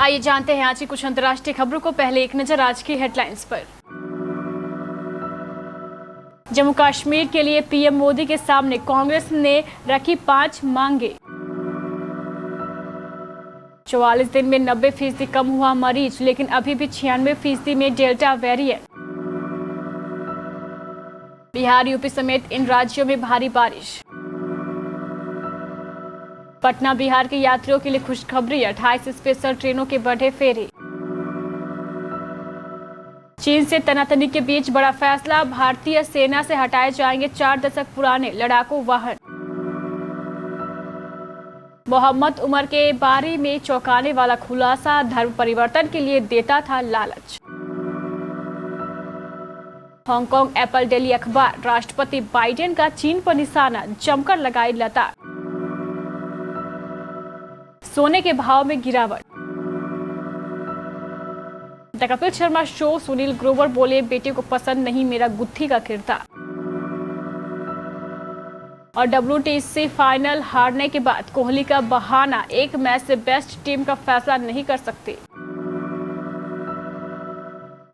आइए जानते हैं आज की कुछ अंतर्राष्ट्रीय खबरों को। पहले एक नजर आज की हेडलाइंस पर। जम्मू कश्मीर के लिए पीएम मोदी के सामने कांग्रेस ने रखी 5 मांगे। 44 दिन में 90% कम हुआ मरीज, लेकिन अभी भी 96% में डेल्टा वेरिएंट। बिहार, यूपी समेत इन राज्यों में भारी बारिश। पटना बिहार के यात्रियों के लिए खुशखबरी, 28 स्पेशल ट्रेनों के बढ़े फेरे। चीन से तनातनी के बीच बड़ा फैसला, भारतीय सेना से हटाए जाएंगे 4 दशक पुराने लड़ाकू वाहन। मोहम्मद उमर के बारे में चौंकाने वाला खुलासा, धर्म परिवर्तन के लिए देता था लालच। हांगकांग एप्पल डेली अखबार, राष्ट्रपति बाइडेन का चीन पर निशाना, जमकर लगाई लताड़। सोने के भाव में गिरावट। द कपिल शर्मा शो, सुनील ग्रोवर बोले बेटे को पसंद नहीं मेरा गुत्थी का किरदार। और WTC फाइनल हारने के बाद कोहली का बहाना, एक मैच से बेस्ट टीम का फैसला नहीं कर सकते।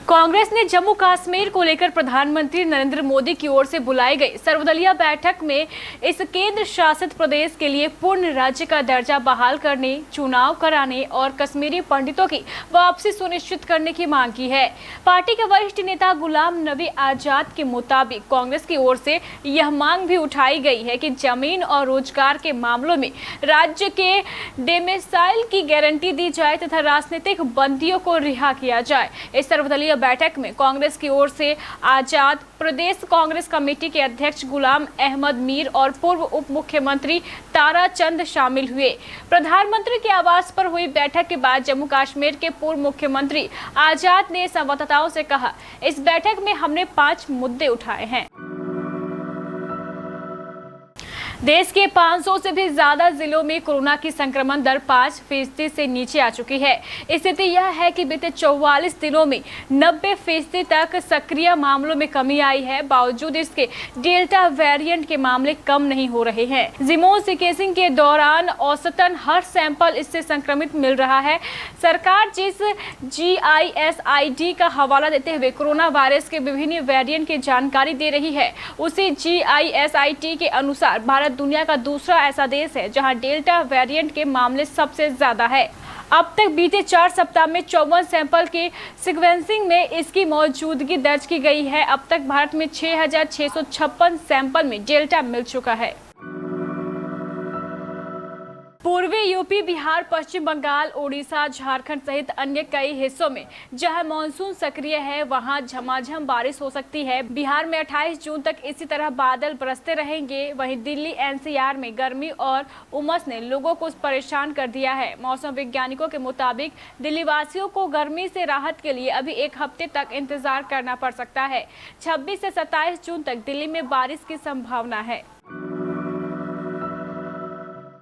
कांग्रेस ने जम्मू कश्मीर को लेकर प्रधानमंत्री नरेंद्र मोदी की ओर से बुलाई गई सर्वदलीय बैठक में इस केंद्र शासित प्रदेश के लिए पूर्ण राज्य का दर्जा बहाल करने, चुनाव कराने और कश्मीरी पंडितों की वापसी सुनिश्चित करने की मांग की है। पार्टी के वरिष्ठ नेता गुलाम नबी आजाद के मुताबिक कांग्रेस की ओर से यह मांग भी उठाई गई है कि जमीन और रोजगार के मामलों में राज्य के डेमेसाइल की गारंटी दी जाए तथा राजनीतिक बंदियों को रिहा किया जाए। इस सर्वदलीय बैठक में कांग्रेस की ओर से आजाद प्रदेश कांग्रेस कमेटी के अध्यक्ष गुलाम अहमद मीर और पूर्व उप मुख्यमंत्री तारा चंद शामिल हुए। प्रधानमंत्री के आवास पर हुई बैठक के बाद जम्मू कश्मीर के पूर्व मुख्यमंत्री आजाद ने संवाददाताओं से कहा, इस बैठक में हमने 5 मुद्दे उठाए हैं। देश के 500 से भी ज्यादा जिलों में कोरोना की संक्रमण दर 5% से नीचे आ चुकी है। स्थिति यह है कि बीते 44 दिनों में 90% तक सक्रिय मामलों में कमी आई है। बावजूद इसके डेल्टा वेरिएंट के मामले कम नहीं हो रहे हैं। जीनोम सीक्वेंसिंग के दौरान औसतन हर सैंपल इससे संक्रमित मिल रहा है। सरकार जिस GISID का हवाला देते हुए कोरोना वायरस के विभिन्न वेरिएंट की जानकारी दे रही है, उसी GISID के अनुसार भारत दुनिया का दूसरा ऐसा देश है जहां डेल्टा वेरिएंट के मामले सबसे ज्यादा है। अब तक बीते 4 सप्ताह में 54 सैंपल की सीक्वेंसिंग में इसकी मौजूदगी दर्ज की गई है। अब तक भारत में 6,656 सैंपल में डेल्टा मिल चुका है। पूर्वी यूपी, बिहार, पश्चिम बंगाल, ओडिशा, झारखंड सहित अन्य कई हिस्सों में जहां मानसून सक्रिय है वहां झमाझम बारिश हो सकती है। बिहार में 28 जून तक इसी तरह बादल बरसते रहेंगे। वहीं दिल्ली NCR में गर्मी और उमस ने लोगों को परेशान कर दिया है। मौसम वैज्ञानिकों के मुताबिक दिल्ली वासियों को गर्मी से राहत के लिए अभी 1 हफ्ते तक इंतजार करना पड़ सकता है। 26 से 27 जून तक दिल्ली में बारिश की संभावना है।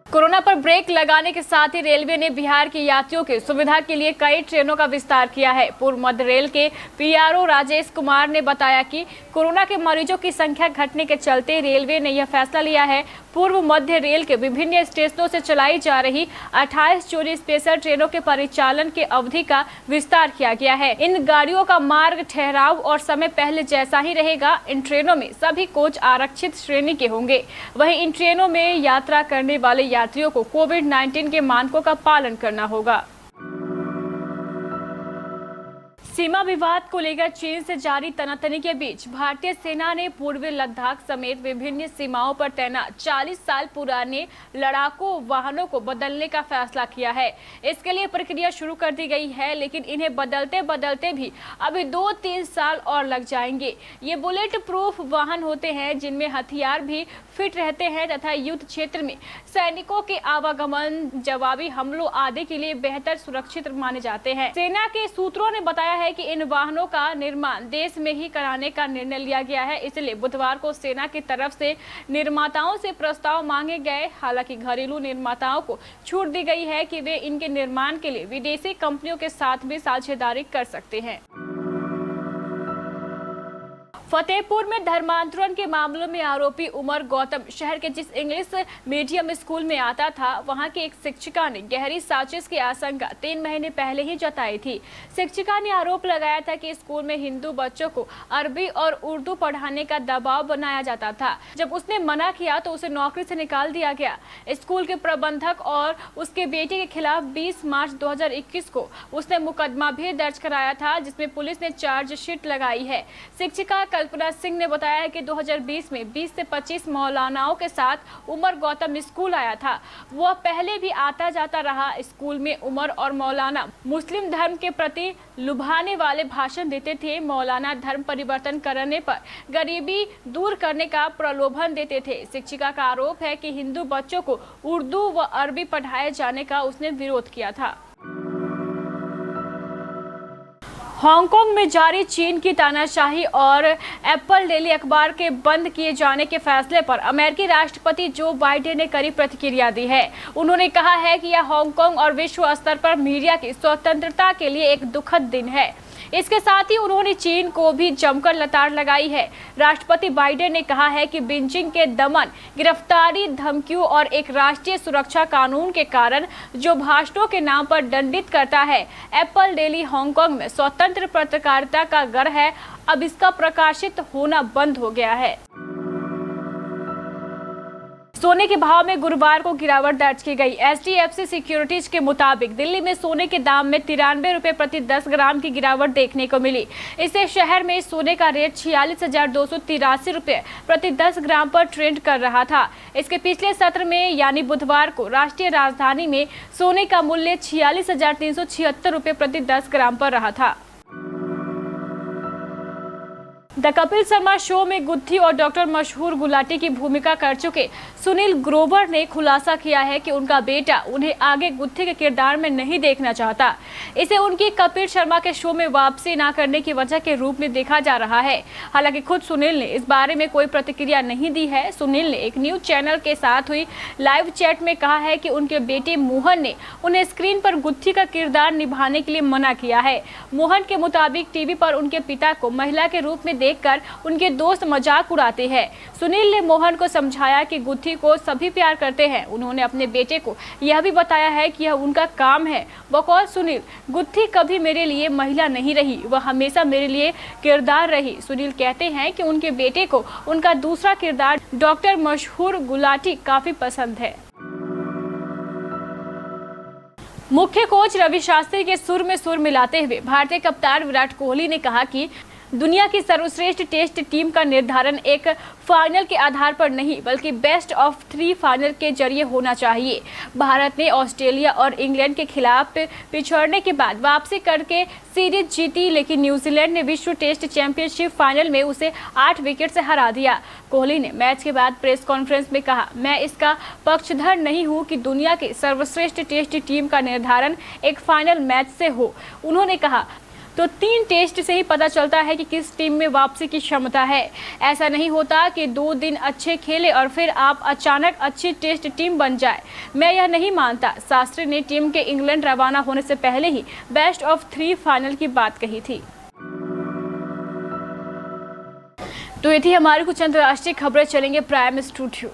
कोरोना पर ब्रेक लगाने के साथ ही रेलवे ने बिहार के यात्रियों की सुविधा के लिए कई ट्रेनों का विस्तार किया है। पूर्व मध्य रेल के PRO राजेश कुमार ने बताया कि कोरोना के मरीजों की संख्या घटने के चलते रेलवे ने यह फैसला लिया है। पूर्व मध्य रेल के विभिन्न स्टेशनों से चलाई जा रही 28 जोड़ी स्पेशल ट्रेनों के परिचालन के अवधि का विस्तार किया गया है। इन गाड़ियों का मार्ग, ठहराव और समय पहले जैसा ही रहेगा। इन ट्रेनों में सभी कोच आरक्षित श्रेणी के होंगे। वहीं इन ट्रेनों में यात्रा करने वाले यात्रियों को कोविड-19 के मानकों का पालन करना होगा। सीमा विवाद को लेकर चीन से जारी तनातनी के बीच भारतीय सेना ने पूर्वी लद्दाख समेत विभिन्न सीमाओं पर तैनात 40 साल पुराने लड़ाकू वाहनों को बदलने का फैसला किया है। इसके लिए प्रक्रिया शुरू कर दी गई है, लेकिन इन्हें बदलते बदलते भी अभी 2-3 साल और लग जाएंगे। ये बुलेट प्रूफ वाहन होते हैं जिनमें हथियार भी फिट रहते हैं तथा युद्ध क्षेत्र में सैनिकों के आवागमन, जवाबी हमलों आदि के लिए बेहतर सुरक्षित माने जाते हैं। सेना के सूत्रों ने बताया है कि इन वाहनों का निर्माण देश में ही कराने का निर्णय लिया गया है। इसलिए बुधवार को सेना की तरफ से निर्माताओं से प्रस्ताव मांगे गए। हालांकि घरेलू निर्माताओं को छूट दी गई है कि वे इनके निर्माण के लिए विदेशी कंपनियों के साथ भी साझेदारी कर सकते हैं। फतेहपुर में धर्मांतरण के मामलों में आरोपी उमर गौतम शहर के जिस इंग्लिश मीडियम स्कूल में आता था, वहां की एक शिक्षिका ने गहरी साजिश की आशंका 3 महीने पहले ही जताई थी। शिक्षिका ने आरोप लगाया था कि स्कूल में हिंदू बच्चों को अरबी और उर्दू पढ़ाने का दबाव बनाया जाता था। जब उसने मना किया तो उसे नौकरी से निकाल दिया गया। स्कूल के प्रबंधक और उसके बेटे के खिलाफ 20 मार्च 2021 को उसने मुकदमा भी दर्ज कराया था, जिसमें पुलिस ने चार्जशीट लगाई है। शिक्षिका कल्पना सिंह ने बताया कि 2020 में 20 से 25 मौलानाओं के साथ उमर गौतम स्कूल आया था। वह पहले भी आता जाता रहा। स्कूल में उमर और मौलाना मुस्लिम धर्म के प्रति लुभाने वाले भाषण देते थे। मौलाना धर्म परिवर्तन करने पर गरीबी दूर करने का प्रलोभन देते थे। शिक्षिका का आरोप है कि हिंदू बच्चों को उर्दू व अरबी पढ़ाए जाने का उसने विरोध किया था। हांगकांग में जारी चीन की तानाशाही और एप्पल डेली अखबार के बंद किए जाने के फैसले पर अमेरिकी राष्ट्रपति जो बाइडेन ने कड़ी प्रतिक्रिया दी है। उन्होंने कहा है कि यह हांगकांग और विश्व स्तर पर मीडिया की स्वतंत्रता के लिए एक दुखद दिन है। इसके साथ ही उन्होंने चीन को भी जमकर लताड़ लगाई है। राष्ट्रपति बाइडेन ने कहा है कि बीजिंग के दमन, गिरफ्तारी, धमकियों और एक राष्ट्रीय सुरक्षा कानून के कारण जो भाषणों के नाम पर दंडित करता है। एप्पल डेली हांगकांग में स्वतंत्र पत्रकारिता का घर है। अब इसका प्रकाशित होना बंद हो गया है। सोने के भाव में गुरुवार को गिरावट दर्ज की गई। HDFC सिक्योरिटीज के मुताबिक दिल्ली में सोने के दाम में 93 रुपए प्रति 10 ग्राम की गिरावट देखने को मिली। इससे शहर में सोने का रेट 46,283 रुपए प्रति 10 ग्राम पर ट्रेंड कर रहा था। इसके पिछले सत्र में यानी बुधवार को राष्ट्रीय राजधानी में सोने का मूल्य 46,376 रुपए प्रति 10 ग्राम पर रहा था। द कपिल शर्मा शो में गुत्थी और डॉक्टर मशहूर गुलाटी की भूमिका कर चुके सुनील ग्रोवर ने खुलासा किया है कि उनका बेटा उन्हें आगे गुत्थी के किरदार में नहीं देखना चाहता। इसे उनकी कपिल शर्मा के शो में वापसी न करने की वजह के रूप में देखा जा रहा है। हालांकि खुद सुनील ने इस बारे में कोई प्रतिक्रिया नहीं दी है। सुनील ने एक न्यूज चैनल के साथ हुई लाइव चैट में कहा है कि उनके बेटे मोहन ने उन्हें स्क्रीन पर गुत्थी का किरदार निभाने के लिए मना किया है। मोहन के मुताबिक टीवी पर उनके पिता को महिला के रूप में देखकर उनके दोस्त मजाक उड़ाते हैं। सुनील ने मोहन को समझाया कि गुत्थी को सभी प्यार करते हैं। उन्होंने अपने बेटे को यह भी बताया है कि यह उनका काम है। बकौल सुनील, गुत्थी कभी मेरे लिए महिला नहीं रही, वह हमेशा मेरे लिए किरदार रही। सुनील कहते हैं कि उनके बेटे को उनका दूसरा किरदार डॉक्टर मशहूर गुलाटी काफी पसंद है। मुख्य कोच रवि शास्त्री के सुर में सुर मिलाते हुए भारतीय कप्तान विराट कोहली ने कहा कि दुनिया की सर्वश्रेष्ठ टेस्ट टीम का निर्धारण एक फाइनल के आधार पर नहीं बल्कि बेस्ट ऑफ 3 फाइनल के जरिए होना चाहिए। भारत ने ऑस्ट्रेलिया और इंग्लैंड के खिलाफ पिछड़ने के बाद वापसी करके सीरीज जीती, लेकिन न्यूजीलैंड ने विश्व टेस्ट चैंपियनशिप फाइनल में उसे 8 विकेट से हरा दिया। कोहली ने मैच के बाद प्रेस कॉन्फ्रेंस में कहा, मैं इसका पक्षधर नहीं हूं कि दुनिया की सर्वश्रेष्ठ टेस्ट टीम का निर्धारण एक फाइनल मैच से हो। उन्होंने कहा, तो 3 टेस्ट से ही पता चलता है कि किस टीम में वापसी की क्षमता है। ऐसा नहीं होता कि 2 दिन अच्छे खेले और फिर आप अचानक अच्छी टेस्ट टीम बन जाए। मैं यह नहीं मानता। शास्त्री ने टीम के इंग्लैंड रवाना होने से पहले ही बेस्ट ऑफ 3 फाइनल की बात कही थी। तो ये थी हमारी कुछ अंतर्राष्ट्रीय खबरें। चलेंगे प्राइम स्टूडियो।